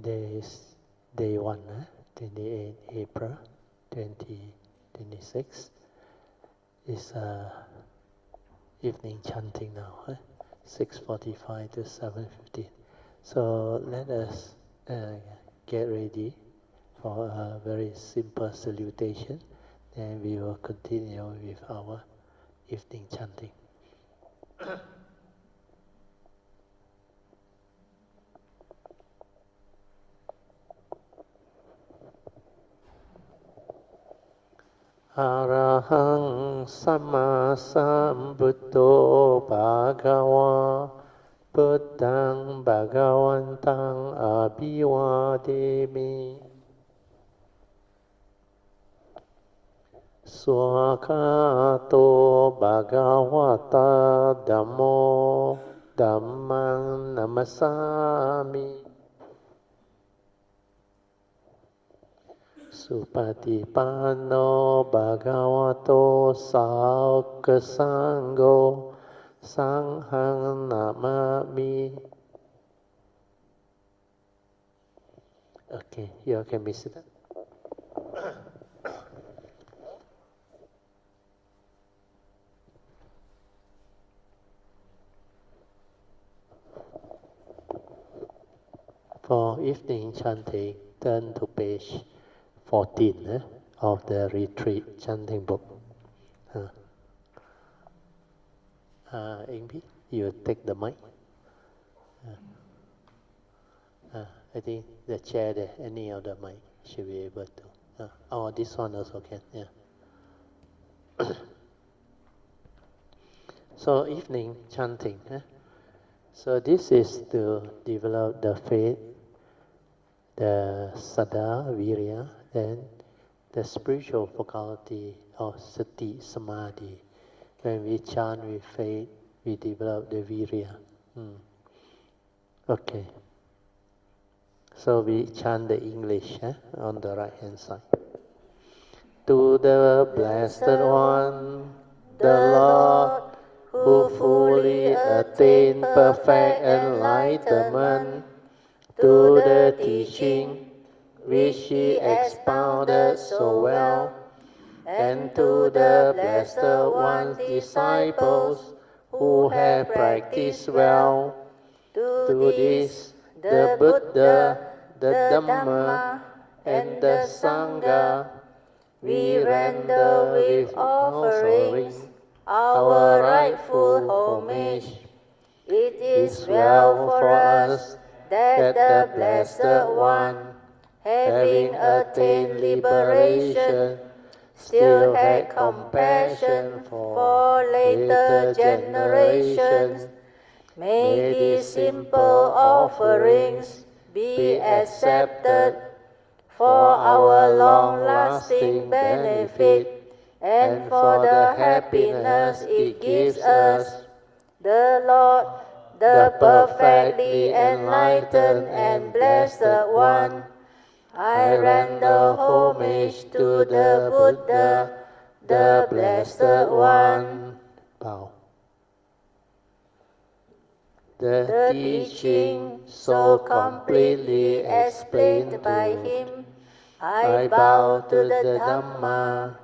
Today is day 1, 28 April 2026. It's evening chanting now, 6:45 to 7:15. So let us get ready for a very simple salutation, and we will continue with our evening chanting. Arahang Sama Sambuddho Bhagava Buddhang Bhagavantang Abhivademi Swakato Bhagavata Dhammo Dhammang Namasami Supatipanno Bhagavato Sangha Sangho Sanghang Namami. Okay, you can be seated. For evening chanting, turn to page 14 of the retreat chanting book. Ingrid, you take the mic. I think the chair there, any of the mic should be able to. This one also can, yeah. So evening chanting. So this is to develop the faith, the Saddha, Virya, then the spiritual faculty of Sati, Samadhi. When we chant with faith, we develop the Virya. Okay. So we chant the English on the right hand side. To the Blessed One, the Lord, who fully attained perfect enlightenment, to the teaching which he expounded so well, and to the Blessed One's disciples who have practiced well, to this the Buddha, the Dhamma, and the Sangha, we render with offerings our rightful homage. It is well for us that the Blessed One, having attained liberation, still had compassion for later generations. May these simple offerings be accepted for our long-lasting benefit and for the happiness it gives us. The Lord, the perfectly enlightened and Blessed One, I render homage to the Buddha, the Blessed One. Bow. The teaching so completely explained by him, I bow to the Dhamma.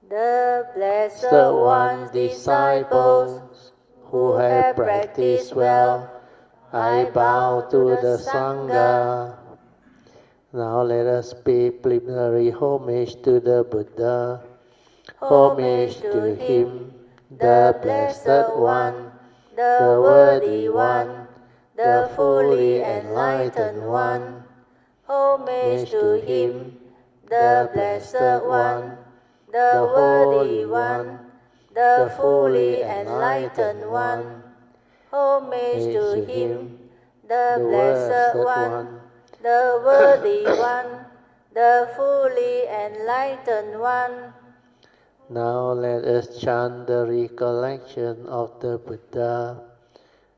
The Blessed One's disciples who have practiced well, I bow to the Sangha. Now let us pay preliminary homage to the Buddha, homage to him, the Blessed One, the Worthy One, the fully enlightened One, homage to him, the Blessed One, the Worthy One, the fully enlightened One, homage to him, the Blessed One, the Worthy One, the fully enlightened One. Now let us chant the recollection of the Buddha.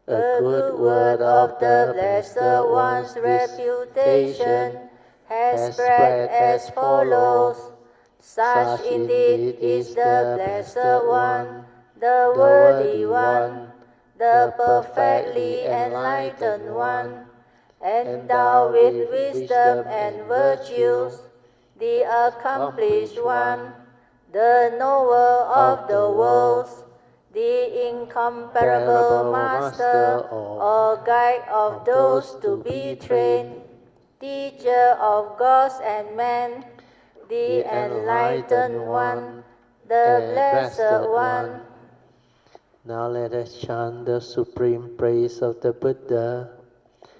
A good word of the Blessed One's reputation has spread as follows. Such indeed is the Blessed One, the Worthy One, the perfectly enlightened one, endowed with wisdom and virtues, the accomplished one, the knower of the worlds, the incomparable master or guide of those to be trained, teacher of gods and men, the enlightened one, the blessed one. Now let us chant the supreme praise of the Buddha,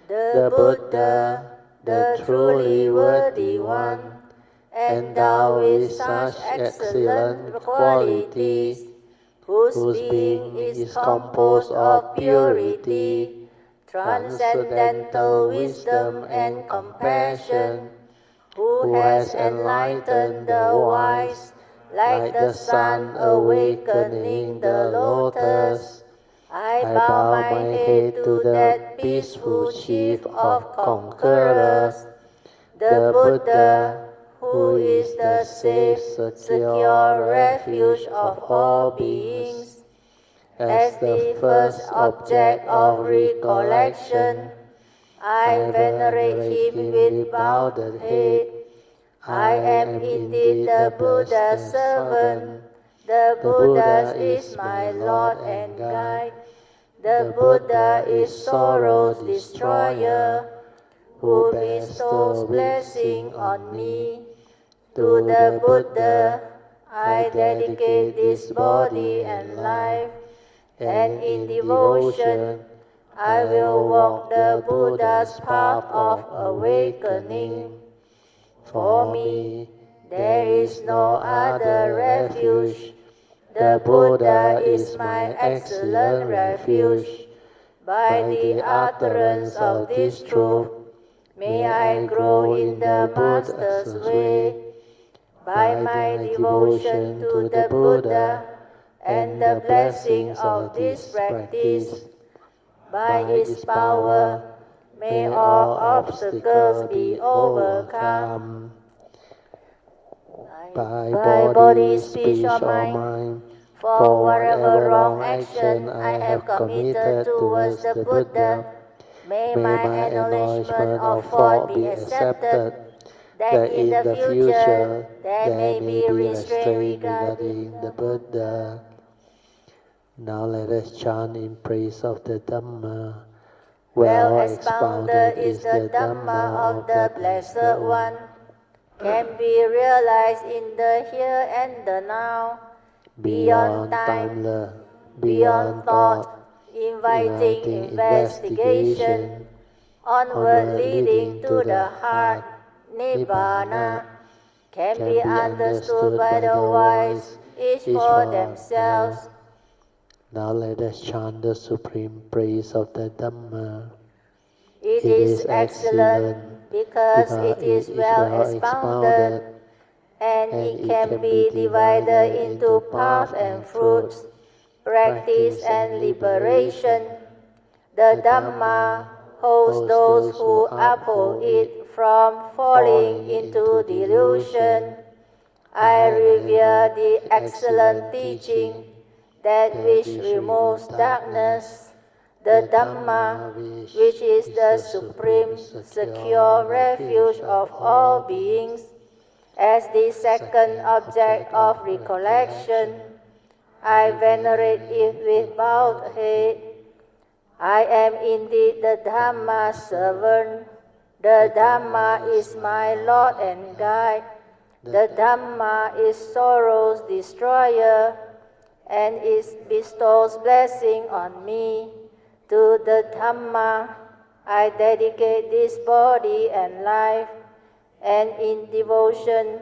The Buddha, the truly worthy one, endowed with such excellent qualities, whose being is composed of purity, transcendental wisdom and compassion, who has enlightened the wise, like the sun awakening the lotus. I bow my head to that peaceful chief of conquerors, the Buddha, who is the safe, secure refuge of all beings. As the first object of recollection, I venerate him with bowed head. I am indeed the Buddha's servant. The Buddha is my Lord and guide. The Buddha is sorrow's destroyer, who bestows blessing on me. To the Buddha I dedicate this body and life, and in devotion I will walk the Buddha's path of awakening. For me, there is no other refuge. The Buddha is my excellent refuge. By the utterance of this truth, may I grow in the Master's way. By my devotion to the Buddha and the blessing of this practice, by its power, may all obstacles be overcome. By body, speech, or mind, for whatever wrong action I have committed towards the Buddha, may my acknowledgement of fault be accepted, that in the future there may be restraint regarding the Buddha. Now let us chant in praise of the Dhamma. Well expounded is the Dhamma of the Blessed One, can be realized in the here and the now, beyond time, beyond thought, inviting investigation, onward leading to the heart, Nibbana, can be understood by the wise, each for themselves. Now let us chant the supreme praise of the Dhamma. It is excellent because it is well expounded, and it can be divided into path and fruits, practice and liberation. The Dhamma holds those who uphold it from falling into delusion. I revere the excellent teaching, that which removes darkness, the Dhamma, which is the supreme, secure refuge of all beings, as the second object of recollection. I venerate it with bowed head. I am indeed the Dhamma's servant. The Dhamma is my Lord and guide. The Dhamma is sorrow's destroyer, and it bestows blessing on me. To the Dhamma I dedicate this body and life, and in devotion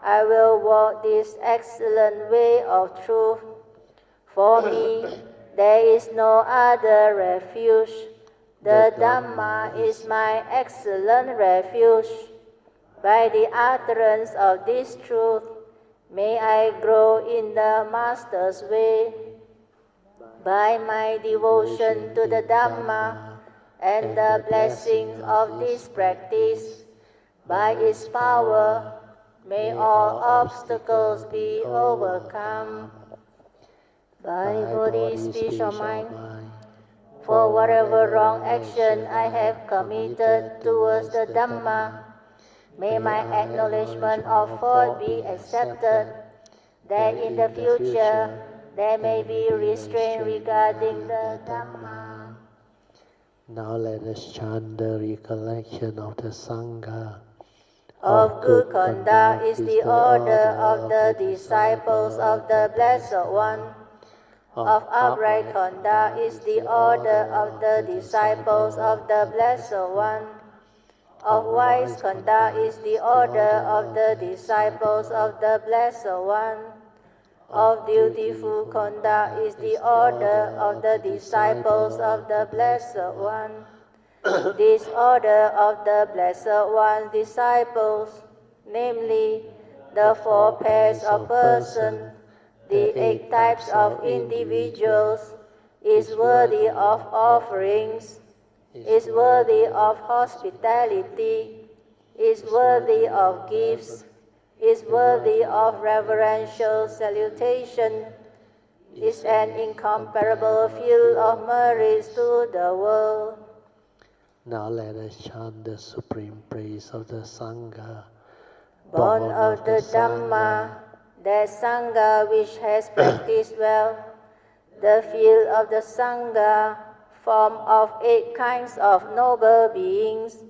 I will walk this excellent way of truth. For me, there is no other refuge. The Dhamma is my excellent refuge. By the utterance of this truth, may I grow in the Master's way. By my devotion to the Dhamma and the blessings of this practice, by its power, may all obstacles be overcome. By body, speech, or mind, for whatever wrong action I have committed towards the Dhamma. May my acknowledgement of fault be accepted, that in the future there may be restraint regarding the Dhamma. Now let us chant the recollection of the Sangha. Of good conduct is the order of the disciples of the Blessed One. Of upright conduct is the order of the disciples of the Blessed One. Of wise conduct is the order of the disciples of the Blessed One. Of dutiful conduct is the order of the disciples of the Blessed One. This order of the Blessed One's disciples, namely the 4 pairs of persons, the 8 types of individuals, is worthy of offerings, is worthy of hospitality, is worthy of gifts, is worthy of reverential salutation, is an incomparable field of merits to the world. Now let us chant the supreme praise of the Sangha. Born of the Dhamma, that Sangha which has practiced well, the field of the Sangha, formed of 8 kinds of noble beings,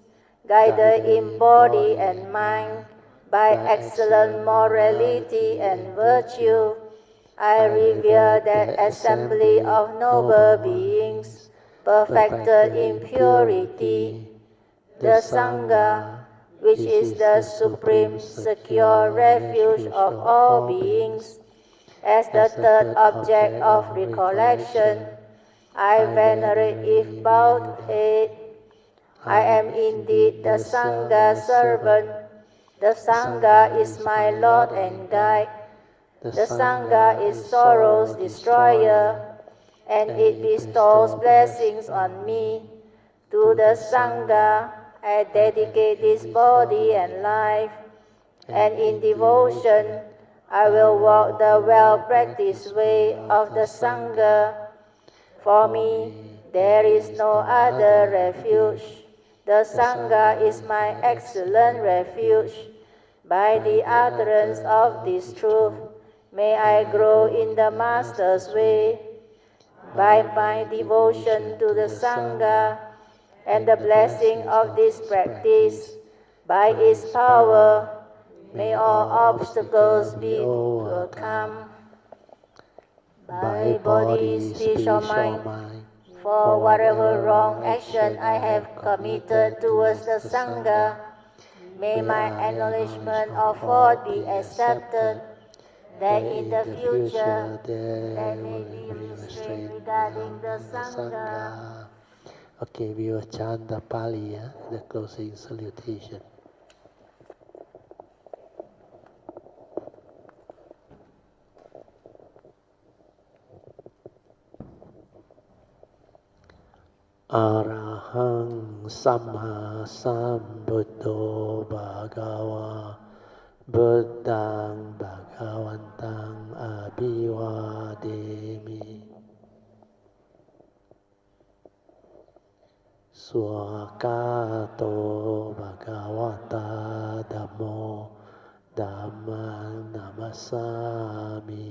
guided in body and mind by excellent morality and virtue. I revere that assembly of noble beings, perfected in purity, the Sangha, which is the supreme secure refuge of all beings. As the 3rd object of recollection, I venerate if bowed head. I am indeed the Sangha's servant. The Sangha is my Lord and guide. The Sangha is sorrow's destroyer, and it bestows blessings on me. To the Sangha I dedicate this body and life, and in devotion I will walk the well-practiced way of the Sangha. For me, there is no other refuge. The Sangha is my excellent refuge. By the utterance of this truth, may I grow in the Master's way. By my devotion to the Sangha and the blessing of this practice, by its power, may all obstacles be overcome. By body, speech, or mind, for whatever wrong action I have committed towards the Sangha, may my acknowledgement of fault be accepted, that in the future there may be restraint regarding the Sangha. Okay, we will chant the Pali, the closing salutation. Arahang Samma Sambuddho Bhagava Buddhang Bhagavantang Abhivademi Swakato Bhagavata Dhammo Dhammang Namasami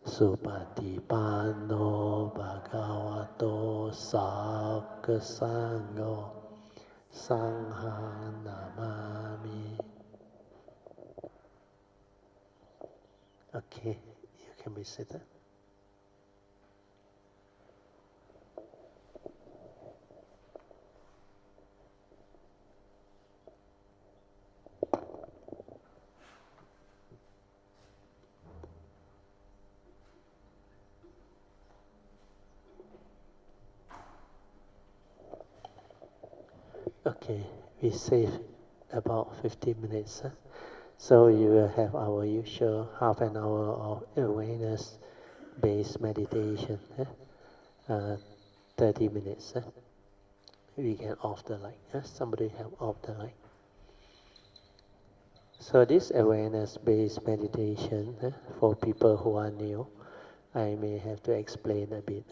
Supatipanno Bhagavato Sangha Sangho Sanghang Namami. Okay, you can be seated. Okay, we save about 15 minutes. So you will have our usual half an hour of awareness-based meditation. 30 minutes. We can off the light. Somebody have off the light. So this awareness-based meditation, for people who are new, I may have to explain a bit.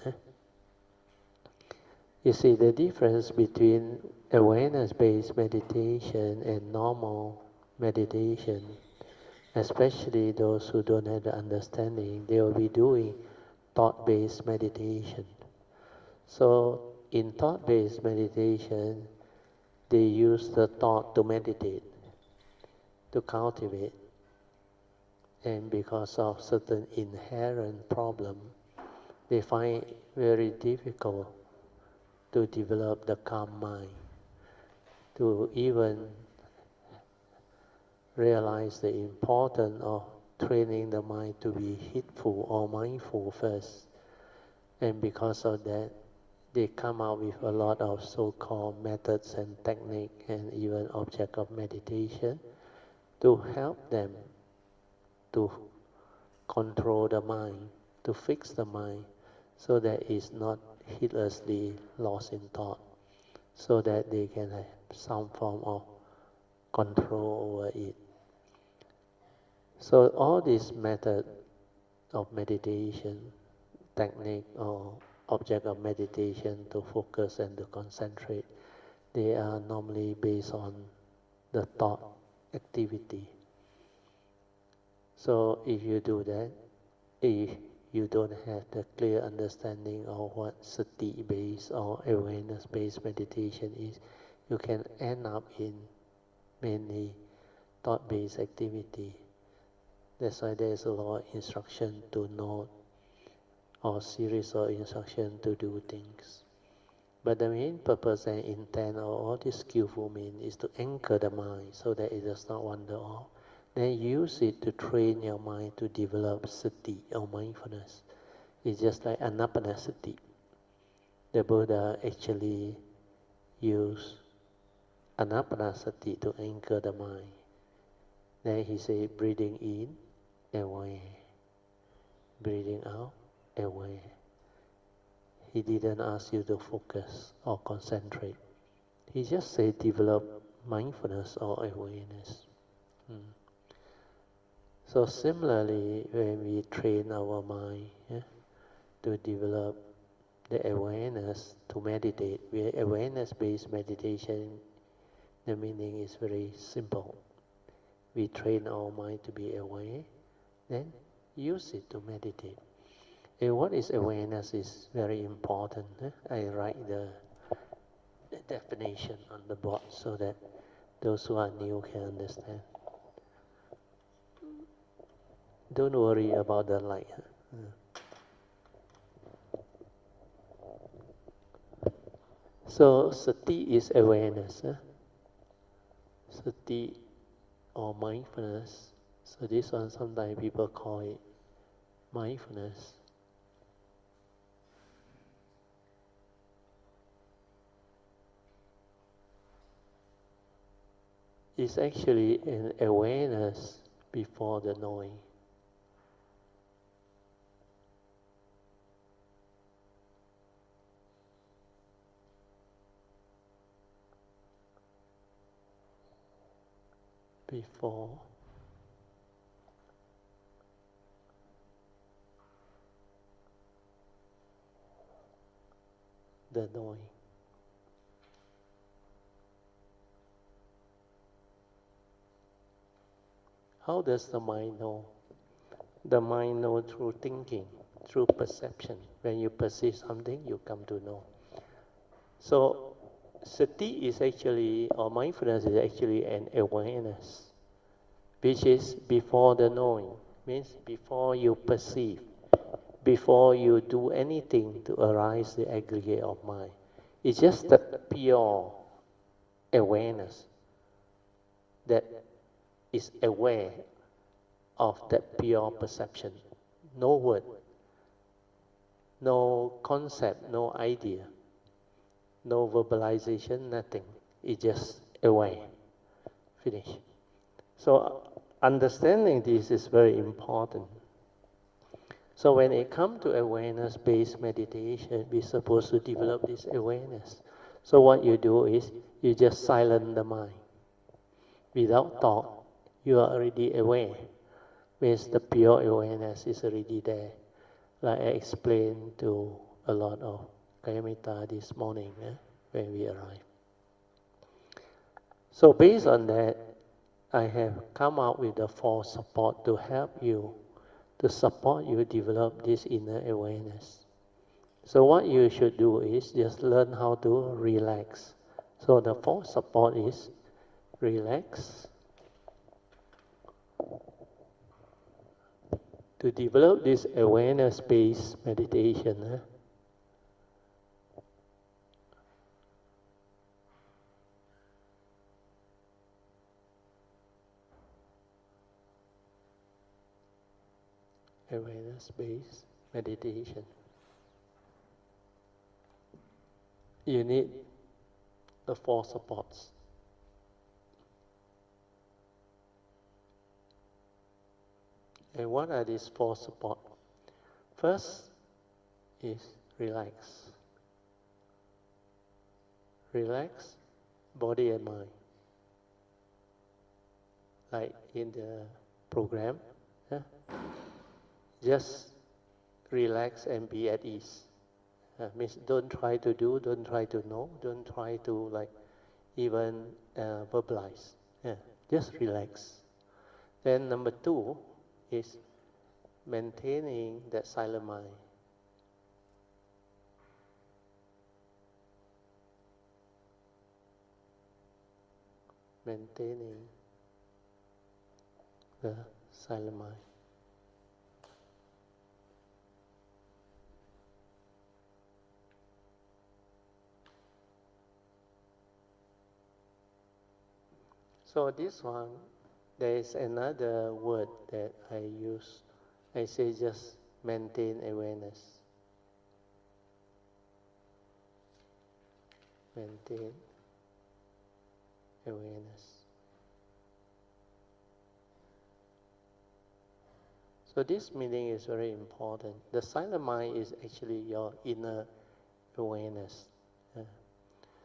You see, the difference between awareness-based meditation and normal meditation, especially those who don't have the understanding, they will be doing thought-based meditation. So in thought-based meditation, they use the thought to meditate, to cultivate. And because of certain inherent problem, they find it very difficult to develop the calm mind, to even realize the importance of training the mind to be heedful or mindful first. And because of that, they come out with a lot of so-called methods and techniques and even object of meditation to help them to control the mind, to fix the mind, so that it's not heedlessly lost in thought, so that they can have some form of control over it. So all these methods of meditation, technique or object of meditation to focus and to concentrate, they are normally based on the thought activity. So if you do that, if you don't have the clear understanding of what sati-based or awareness-based meditation is, you can end up in mainly thought-based activity. That's why there's a lot of instruction to note or series of instruction to do things. But the main purpose and intent of all this skillful means is to anchor the mind so that it does not wander off. Then use it to train your mind to develop sati or mindfulness. It's just like anapanasati. The Buddha actually used anapanasati to anchor the mind. Then he said, breathing in, aware. Breathing out, aware. He didn't ask you to focus or concentrate. He just said develop mindfulness or awareness. So similarly, when we train our mind to develop the awareness to meditate, awareness-based meditation, the meaning is very simple. We train our mind to be aware, then use it to meditate. And what is awareness is very important. I write the definition on the board so that those who are new can understand. Don't worry about the light. So sati is awareness. Sati or mindfulness. So this one sometimes people call it mindfulness. It's actually an awareness before the knowing. Before the knowing. How does the mind know? The mind knows through thinking, through perception. When you perceive something, you come to know. So sati is actually, or mindfulness is actually an awareness, which is before the knowing, means before you perceive, before you do anything to arise the aggregate of mind. It's just the pure awareness that is aware of that pure perception. No word, no concept, no idea, no verbalization, nothing. It's just aware. Finish. So understanding this is very important. So when it comes to awareness-based meditation, we're supposed to develop this awareness. So what you do is, you just silence the mind. Without thought, you are already aware. Means the pure awareness is already there. like I explained to a lot of Kayamita this morning when we arrived. So based on that, I have come out with the 4 support to help you, to support you develop this inner awareness. So what you should do is just learn how to relax. So the 4 support is relax. To develop this awareness-based meditation, awareness-based meditation, you need the 4 supports. And what are these 4 supports? First is relax. Relax body and mind. Like in the program, just relax and be at ease. Means don't try to do, don't try to know, don't try to even verbalize. Just relax. Then number 2 is maintaining that silent mind. Maintaining the silent mind. So this one, there is another word that I use. I say just maintain awareness. Maintain awareness. So this meaning is very important. The silent mind is actually your inner awareness.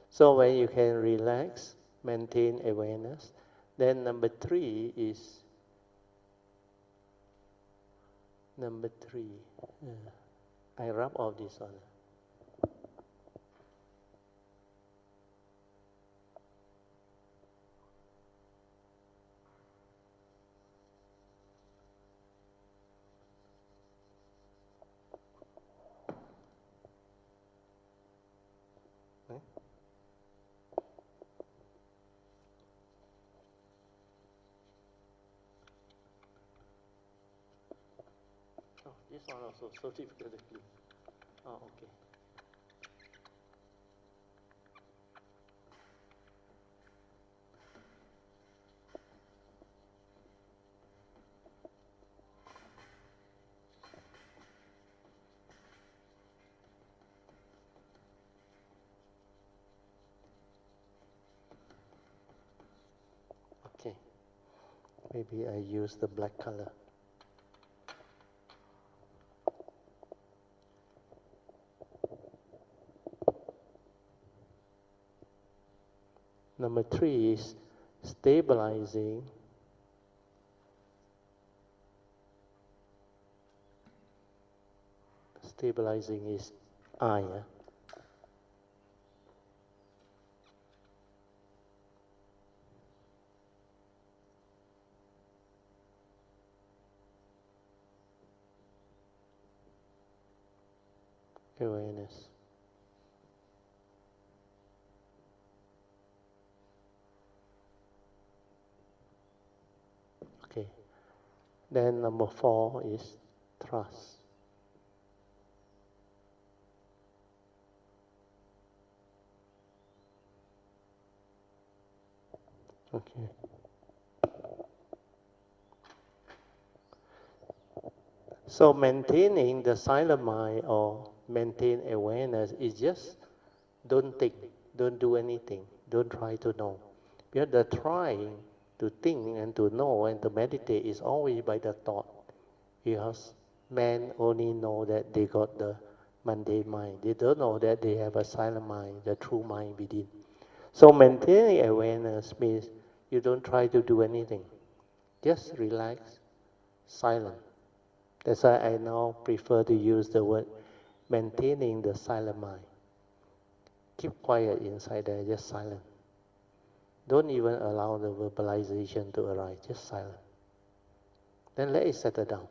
So when you can relax, maintain awareness, then number 3 is I rub all this on. Oh, this one also so difficult to clean. Oh, okay. Okay. Maybe I use the black color. Number 3 is stabilizing is I. Awareness. Okay. Then number 4 is trust. Okay. So maintaining the silent mind or maintain awareness is just don't think, don't do anything, don't try to know. Because the trying to think and to know and to meditate is always by the thought. Because men only know that they got the mundane mind. They don't know that they have a silent mind, the true mind within. So maintaining awareness means you don't try to do anything. Just relax, silent. That's why I now prefer to use the word maintaining the silent mind. Keep quiet inside there, just silent. Don't even allow the verbalization to arise, just silent. Then let it settle down.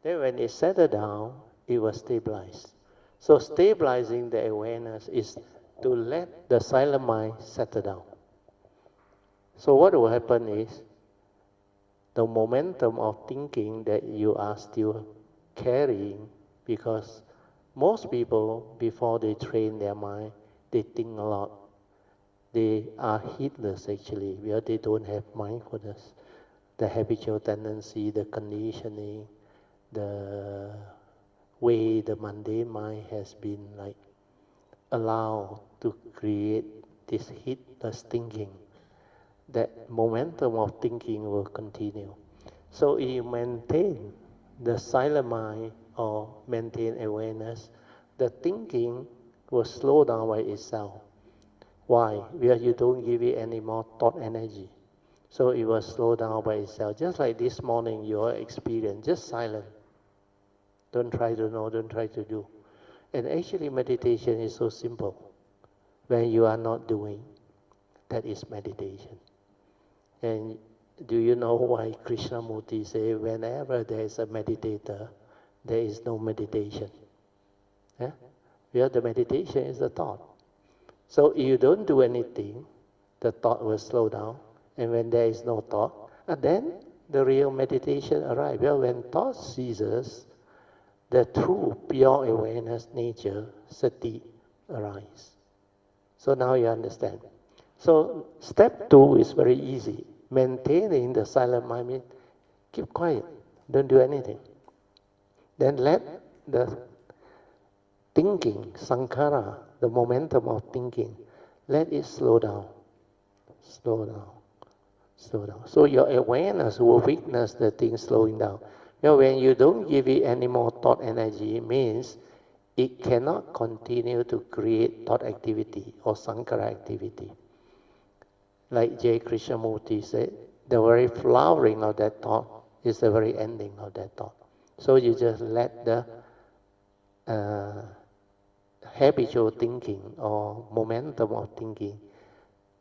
Then when it settles down, it will stabilize. So stabilizing the awareness is to let the silent mind settle down. So what will happen is, the momentum of thinking that you are still carrying, because most people, before they train their mind, they think a lot. They are heedless actually, because they don't have mindfulness. The habitual tendency, the conditioning, the way the mundane mind has been like allowed to create this heedless thinking. That momentum of thinking will continue. So if you maintain the silent mind or maintain awareness, the thinking will slow down by itself. Why? Because you don't give it any more thought energy. So it will slow down by itself. Just like this morning, your experience, just silent. Don't try to know, don't try to do. And actually meditation is so simple. When you are not doing, that is meditation. And do you know why Krishnamurti say whenever there is a meditator, there is no meditation? Yeah? Because the meditation is the thought. So if you don't do anything, the thought will slow down. And when there is no thought, and then the real meditation arrives. Well, when thought ceases, the true pure awareness nature, sati, arises. So now you understand. So step 2 is very easy. Maintaining the silent mind means keep quiet, don't do anything. Then let the thinking, sankhara, the momentum of thinking, let it slow down, slow down, slow down. So your awareness will witness the thing slowing down. Now when you don't give it any more thought energy, it means it cannot continue to create thought activity or sankhara activity. Like J. Krishnamurti said, the very flowering of that thought is the very ending of that thought. So you just let the habitual thinking or momentum of thinking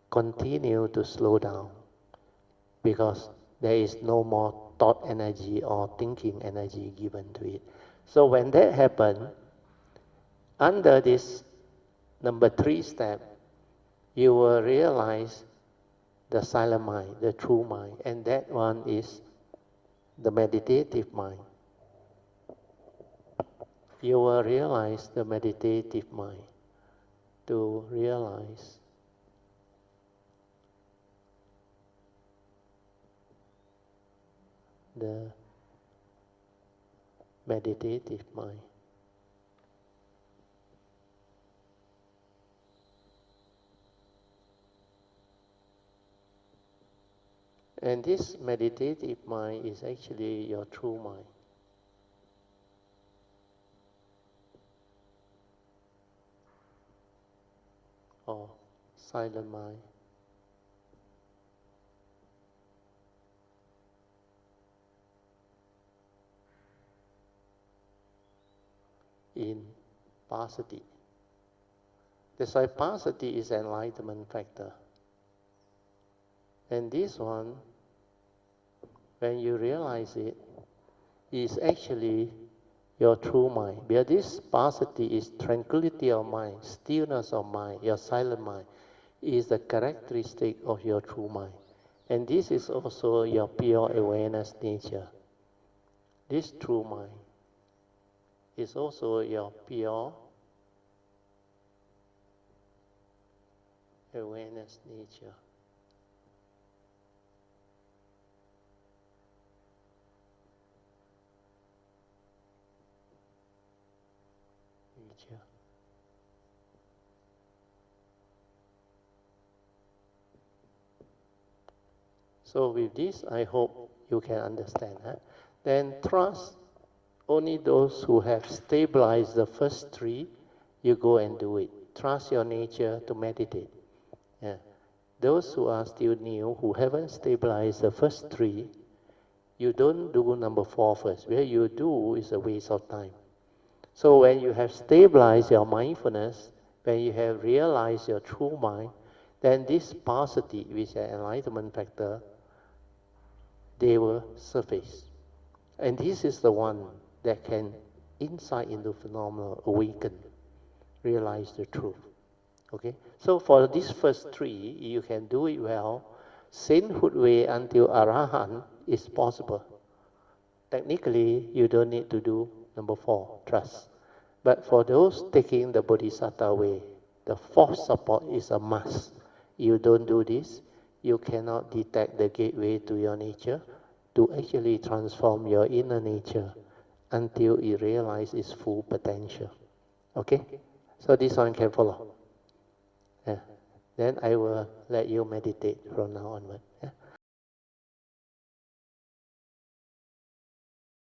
continue to slow down, because there is no more thought energy or thinking energy given to it. So when that happens, under this number 3 step, you will realize the silent mind, the true mind, and that one is the meditative mind. You will realize the meditative mind, to realize the meditative mind. And this meditative mind is actually your true mind. Or silent mind. In passaddhi. That's why passaddhi is enlightenment factor. And this one, when you realize it, is actually your true mind. Because this passaddhi is tranquility of mind, stillness of mind, your silent mind, is the characteristic of your true mind. And this is also your pure awareness nature. This true mind is also your pure awareness nature. So with this, I hope you can understand. Then trust only those who have stabilized the first 3, you go and do it. Trust your nature to meditate. Yeah. Those who are still new, who haven't stabilized the first 3, you don't do number 4 first. Where you do is a waste of time. So when you have stabilized your mindfulness, when you have realized your true mind, then this paucity, which is an enlightenment factor, they will surface. And this is the one that can insight into phenomena, awaken, realize the truth. Okay? So for these first 3, you can do it well. Sainthood way until Arahant is possible. Technically, you don't need to do number 4, trust. But for those taking the Bodhisattva way, the 4th support is a must. You don't do this, you cannot detect the gateway to your nature to actually transform your inner nature until it realizes its full potential. Okay? So this one can follow. Yeah. Then I will let you meditate from now onward. Yeah.